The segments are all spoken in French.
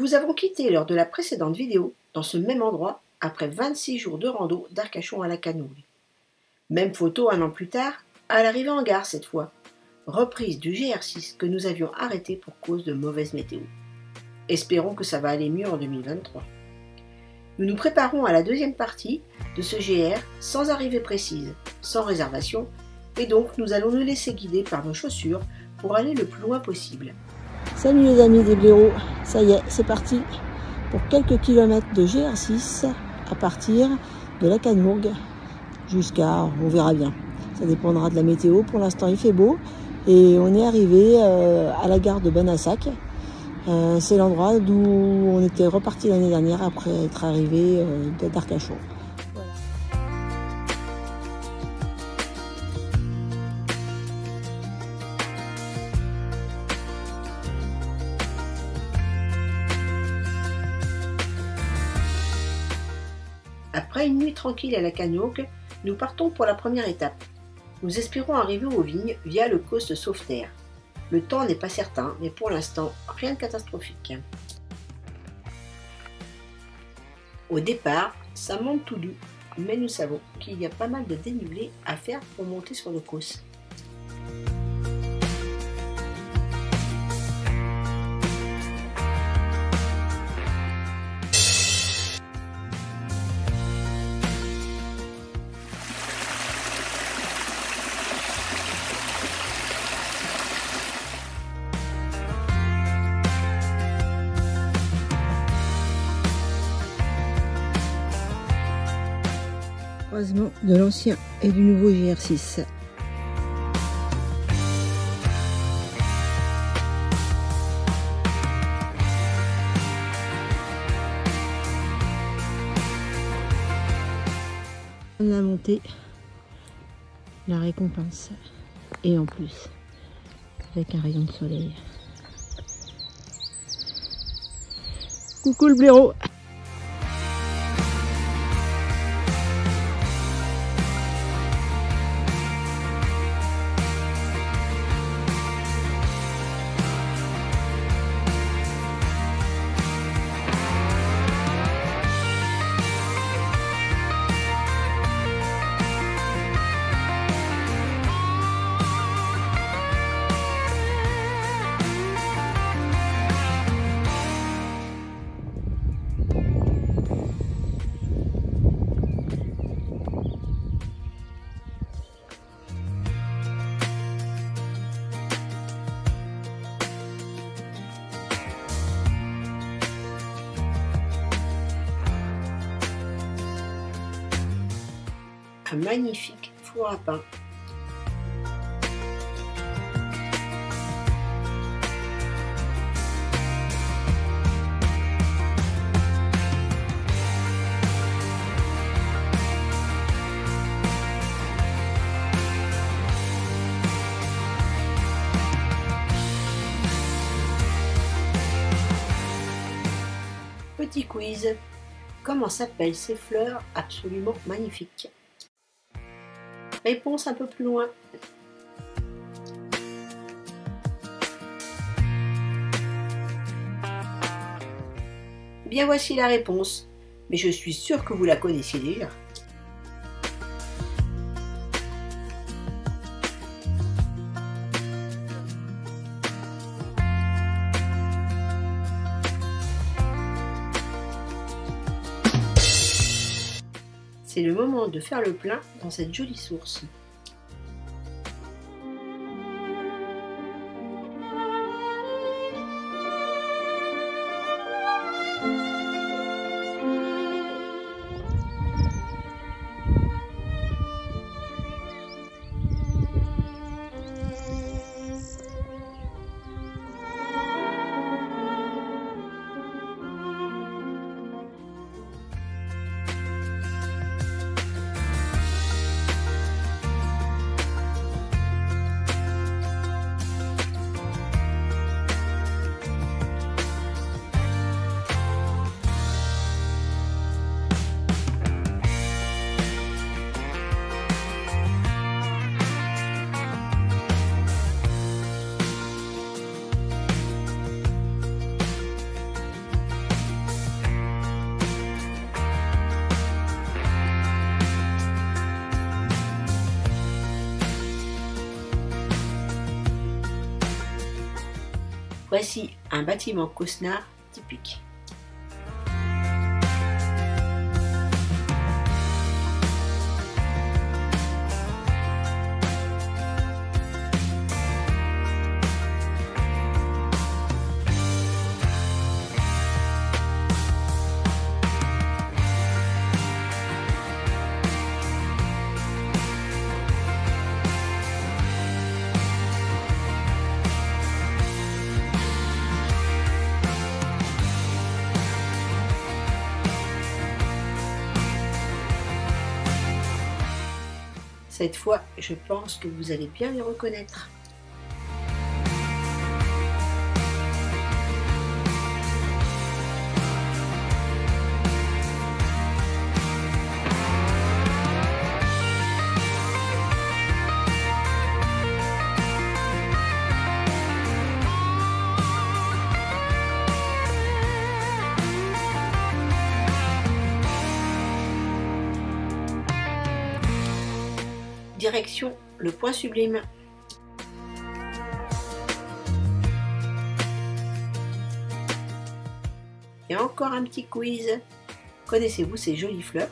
vous avons quitté lors de la précédente vidéo dans ce même endroit après 26 jours de rando d'Arcachon à la Canourgue. Même photo un an plus tard, à l'arrivée en gare cette fois. Reprise du GR6 que nous avions arrêté pour cause de mauvaise météo. Espérons que ça va aller mieux en 2023. Nous nous préparons à la deuxième partie de ce GR sans arrivée précise, sans réservation, et donc nous allons nous laisser guider par nos chaussures pour aller le plus loin possible. Salut les amis des blaireaux, ça y est, c'est parti pour quelques kilomètres de GR6 à partir de la Canourgue jusqu'à, on verra bien, ça dépendra de la météo. Pour l'instant il fait beau et on est arrivé à la gare de Benassac. C'est l'endroit d'où on était reparti l'année dernière après être arrivé d'Arcachon. Voilà. Après une nuit tranquille à la Canourgue, nous partons pour la première étape. Nous espérons arriver aux vignes via le Coast Sauveterre. Le temps n'est pas certain, mais pour l'instant, rien de catastrophique. Au départ, ça monte tout doux, mais nous savons qu'il y a pas mal de dénivelé à faire pour monter sur le Causse. Croisement de l'ancien et du nouveau GR6. La montée, la récompense, et en plus avec un rayon de soleil. Coucou le blaireau. Un magnifique four à pain. Petit quiz. Comment s'appellent ces fleurs absolument magnifiques? Réponse un peu plus loin. Bien, voici la réponse, mais je suis sûre que vous la connaissiez déjà. C'est le moment de faire le plein dans cette jolie source. Voici un bâtiment Causenard typique. Cette fois, je pense que vous allez bien les reconnaître. Direction le Point Sublime. Et encore un petit quiz. Connaissez-vous ces jolies fleurs?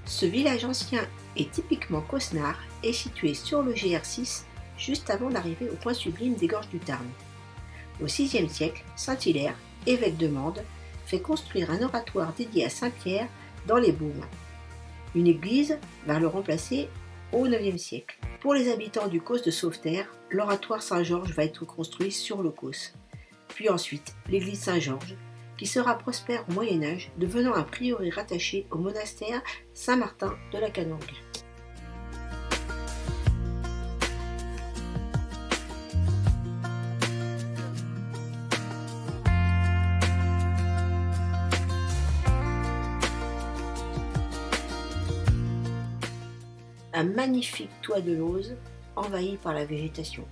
Ce village ancien et typiquement Causenard est situé sur le GR6 juste avant d'arriver au Point Sublime des Gorges du Tarn. Au VIe siècle, Saint-Hilaire, évêque de Mende, fait construire un oratoire dédié à Saint-Pierre dans les Baumes. Une église va le remplacer au IXe siècle. Pour les habitants du Causse de Sauveterre, l'oratoire Saint-Georges va être construit sur le Causse. Puis ensuite, l'église Saint-Georges, qui sera prospère au Moyen-Âge, devenant un prieuré rattaché au monastère Saint-Martin de la Canourgue. Un magnifique toit de lauze envahi par la végétation.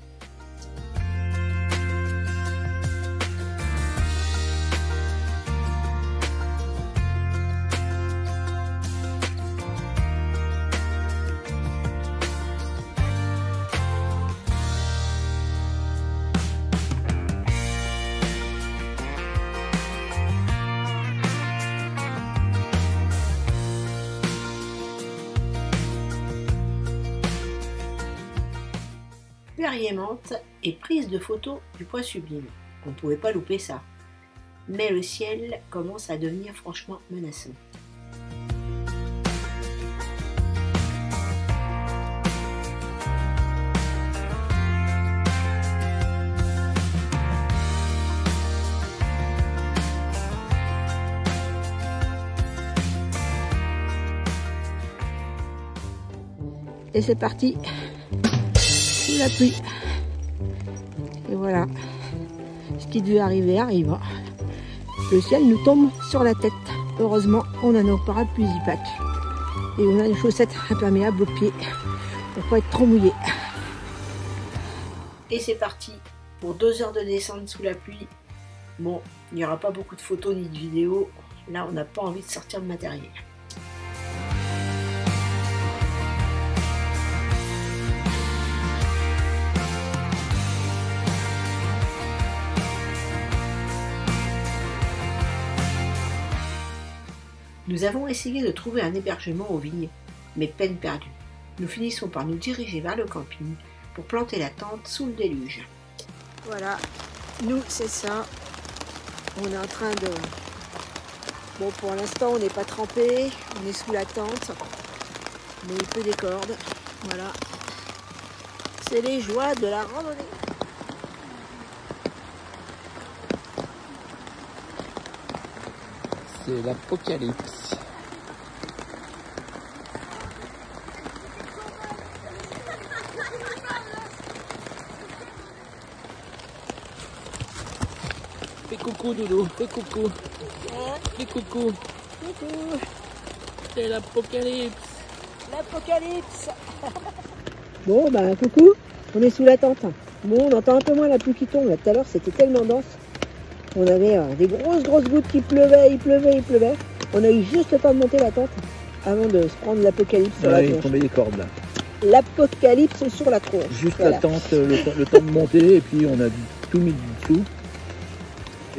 Perrier-Mante et prise de photos du Point Sublime. On ne pouvait pas louper ça. Mais le ciel commence à devenir franchement menaçant. Et c'est parti, sous la pluie. Et voilà, ce qui devait arriver arrive. Le ciel nous tombe sur la tête. Heureusement, on a nos parapluies Zipac. Et on a des chaussettes imperméables aux pieds pour pas être trop mouillé. Et c'est parti pour 2 heures de descente sous la pluie. Bon, il n'y aura pas beaucoup de photos ni de vidéos. Là, on n'a pas envie de sortir de matériel. Nous avons essayé de trouver un hébergement aux vignes, mais peine perdue. Nous finissons par nous diriger vers le camping pour planter la tente sous le déluge. Voilà, nous c'est ça. On est en train de... Bon, pour l'instant on n'est pas trempé, on est sous la tente, mais il peut des cordes. Voilà, c'est les joies de la randonnée. C'est l'apocalypse. Fais coucou Doudou, fais coucou. Fais coucou. Coucou. C'est l'apocalypse. L'apocalypse. Bon bah coucou, on est sous la tente. Bon, on entend un peu moins la pluie qui tombe. Là, tout à l'heure, c'était tellement dense. On avait des grosses gouttes qui pleuvaient, il pleuvait. On a eu juste le temps de monter la tente avant de se prendre l'apocalypse sur la Ouais, il tronche. tombait des cordes là. L'apocalypse sur la tronche. Juste Voilà. la tente, le temps de monter, et puis on a tout mis dessous.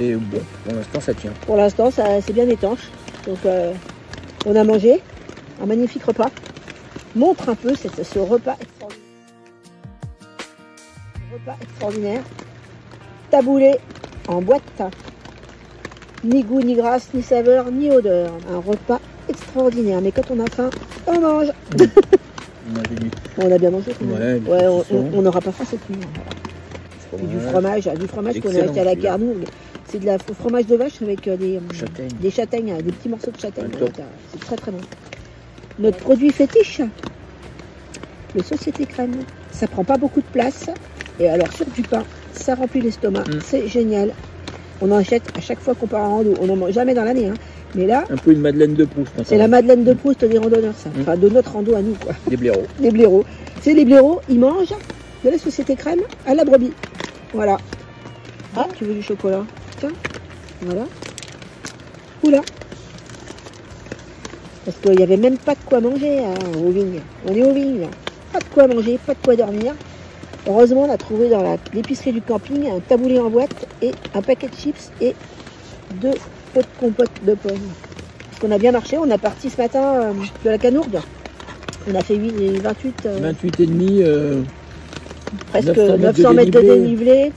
Et bon, pour l'instant ça tient. Pour l'instant, c'est bien étanche. Donc, on a mangé un magnifique repas. Montre un peu ce repas extraordinaire. Taboulé en boîte. Ni goût, ni grâce, ni saveur, ni odeur. Un repas extraordinaire. Mais quand on a faim, on mange. On avait mis On a bien mangé quand même. Ouais, On n'aura pas faim cette nuit. Et du fromage qu'on a acheté à la Carnourgue. C'est de la fromage de vache avec des châtaignes, des petits morceaux de châtaigne. C'est très très bon. Notre produit fétiche, le Société Crème. Ça prend pas beaucoup de place. Et alors sur du pain, ça remplit l'estomac. C'est génial. On en achète à chaque fois qu'on part en rando. On n'en mange jamais dans l'année. Hein. Mais là, un peu une Madeleine de Proust. C'est la Madeleine de Proust des randonneurs, ça. Enfin, de notre rando à nous, quoi. Des blaireaux. Les blaireaux. C'est les blaireaux, ils mangent de la Société Crème à la brebis. Voilà. Ah, tu veux du chocolat? Tiens. Voilà. Oula. Parce qu'il n'y avait même pas de quoi manger aux vignes. On est aux vignes. Pas de quoi manger, pas de quoi dormir. Heureusement, on a trouvé dans l'épicerie du camping un taboulé en boîte et un paquet de chips et 2 pots de compote de pommes. Parce qu'on a bien marché. On a parti ce matin de la Canourgue. On a fait 28 et demi. Presque 900 mètres de dénivelé.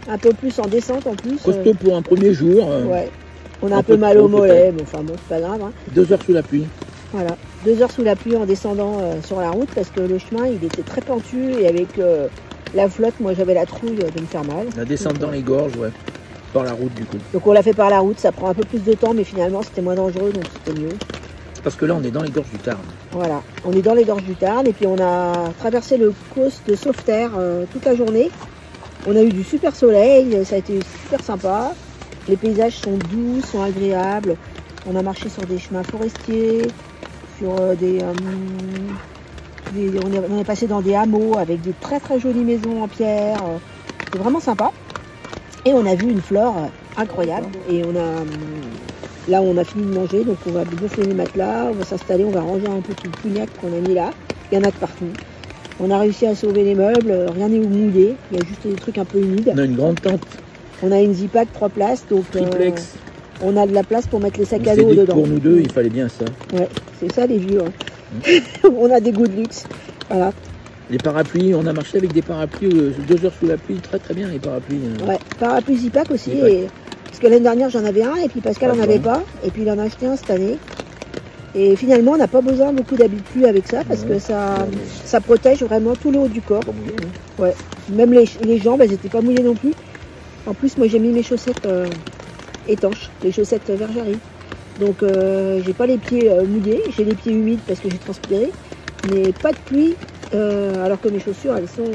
Un peu plus en descente en plus. Costaud pour un premier jour. Ouais. On a un peu mal au mollet, mais enfin bon, c'est pas grave. Hein. 2 heures sous la pluie. Voilà. 2 heures sous la pluie en descendant sur la route parce que le chemin il était très pentu et avec la flotte, moi j'avais la trouille de me faire mal. La descente dans les gorges, ouais. Par la route du coup. Donc on l'a fait par la route, ça prend un peu plus de temps, mais finalement c'était moins dangereux donc c'était mieux. Parce que là on est dans les gorges du Tarn. Voilà, on est dans les gorges du Tarn et puis on a traversé le causse de Sauveterre toute la journée. On a eu du super soleil, ça a été super sympa. Les paysages sont doux, sont agréables. On a marché sur des chemins forestiers, sur on est passé dans des hameaux avec des très très jolies maisons en pierre. C'est vraiment sympa. Et on a vu une flore incroyable. Et là on a fini de manger, donc on va gonfler les matelas, on va s'installer, on va ranger un peu tout le pugnac qu'on a mis là. Il y en a de partout. On a réussi à sauver les meubles, rien n'est mouillé, il y a juste des trucs un peu humides. On a une grande tente. On a une Zipac 3 places, donc triplex. On a de la place pour mettre les sacs à dos dedans. Pour nous deux, il fallait bien ça. Ouais, c'est ça les vieux. Hein. On a des goûts de luxe. Voilà. Les parapluies, on a marché avec des parapluies 2 heures sous la pluie, très très bien les parapluies. Ouais, parapluie Zipac aussi. Zipac. Et... Parce que l'année dernière j'en avais un et puis Pascal n'en avait pas. Et puis il en a acheté un cette année. Et finalement on n'a pas besoin beaucoup d'habits de pluie avec ça parce que ça protège vraiment tout le haut du corps. Ouais. Même les jambes, elles n'étaient pas mouillées non plus. En plus moi j'ai mis mes chaussettes étanches, les chaussettes Vergerie. Donc j'ai pas les pieds mouillés, j'ai les pieds humides parce que j'ai transpiré. Mais pas de pluie alors que mes chaussures elles sont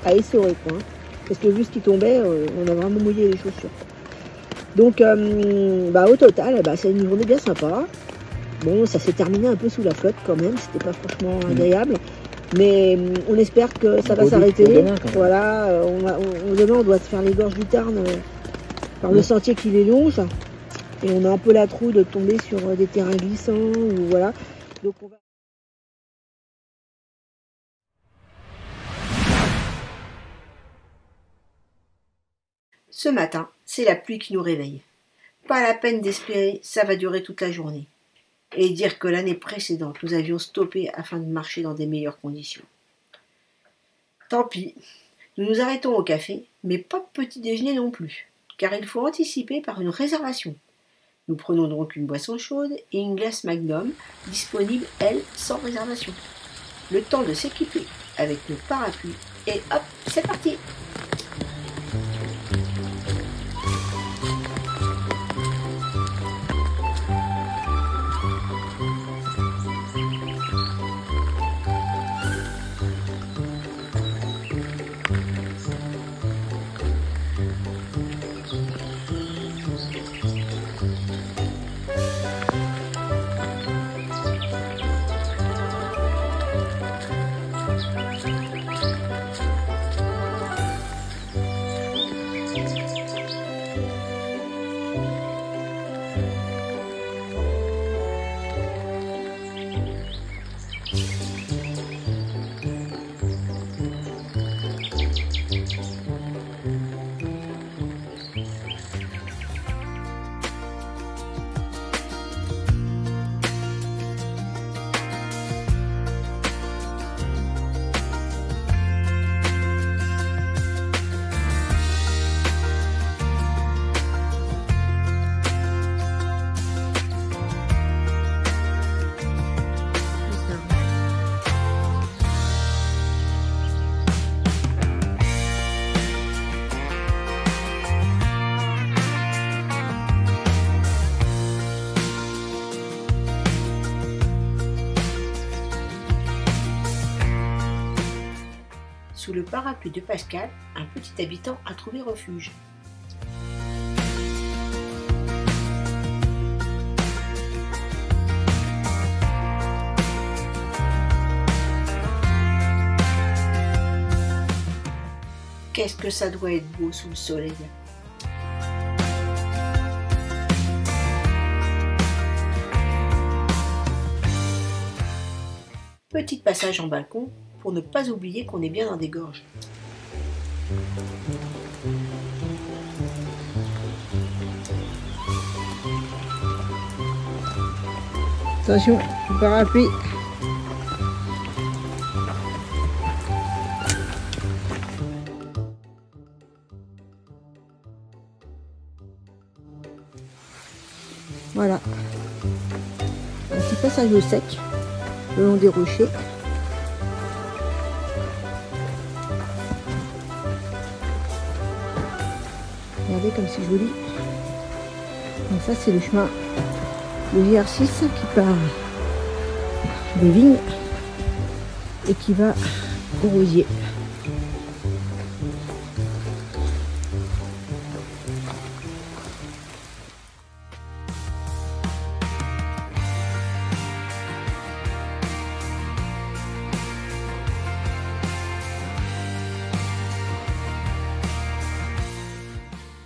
à essorer quoi. Hein. Parce que vu ce qui tombait, on a vraiment mouillé les chaussures. Donc au total, c'est une journée bien sympa. Bon, ça s'est terminé un peu sous la flotte quand même, c'était pas franchement agréable. Mais on espère que ça va s'arrêter. Voilà, demain on doit se faire les gorges du Tarn par le sentier qui les longe. Et on a un peu la trouille de tomber sur des terrains glissants ou voilà. Donc on va... Ce matin, c'est la pluie qui nous réveille. Pas la peine d'espérer, ça va durer toute la journée. Et dire que l'année précédente, nous avions stoppé afin de marcher dans des meilleures conditions. Tant pis, nous nous arrêtons au café, mais pas de petit déjeuner non plus, car il faut anticiper par une réservation. Nous prenons donc une boisson chaude et une glace Magnum, disponible, elle, sans réservation. Le temps de s'équiper avec nos parapluies, et hop, c'est parti! sous le parapluie de Pascal, un petit habitant a trouvé refuge. Qu'est-ce que ça doit être beau sous le soleil! Petit passage en balcon pour ne pas oublier qu'on est bien dans des gorges. Attention, le parapluie. Voilà. Un petit passage au sec, le long des rochers. Regardez comme c'est joli. Donc ça c'est le chemin de GR6 qui part des vignes et qui va au rosier.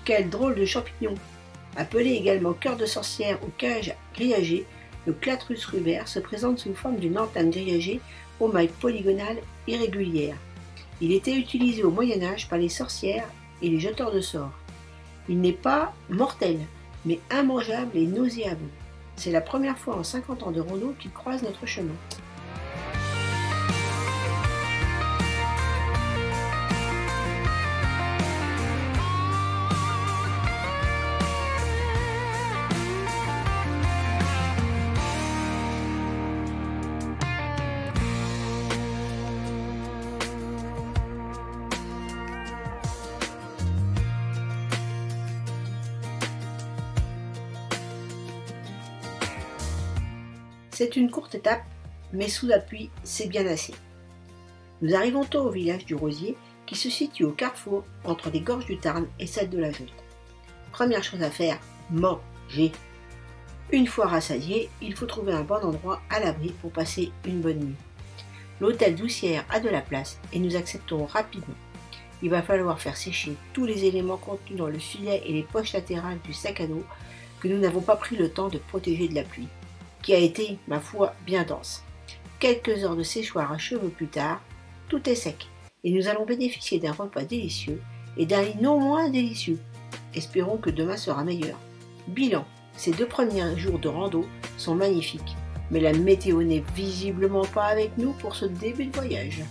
Quel drôle de champignon! Appelé également cœur de sorcière ou cage grillagée, le Clathrus rubert se présente sous forme d'une antenne grillagée aux mailles polygonales irrégulières. Il était utilisé au Moyen-Âge par les sorcières et les jeteurs de sorts. Il n'est pas mortel, mais immangeable et nauséabond. C'est la première fois en 50 ans de rando qu'il croise notre chemin. C'est une courte étape, mais sous la pluie, c'est bien assez. Nous arrivons tôt au village du Rosier, qui se situe au carrefour entre les gorges du Tarn et celles de la Veute. Première chose à faire, manger. Une fois rassasié, il faut trouver un bon endroit à l'abri pour passer une bonne nuit. L'hôtel Doucière a de la place et nous acceptons rapidement. Il va falloir faire sécher tous les éléments contenus dans le filet et les poches latérales du sac à dos que nous n'avons pas pris le temps de protéger de la pluie, qui a été, ma foi, bien dense. Quelques heures de séchoir à cheveux plus tard, tout est sec, et nous allons bénéficier d'un repas délicieux et d'un lit non moins délicieux. Espérons que demain sera meilleur. Bilan, ces 2 premiers jours de rando sont magnifiques, mais la météo n'est visiblement pas avec nous pour ce début de voyage.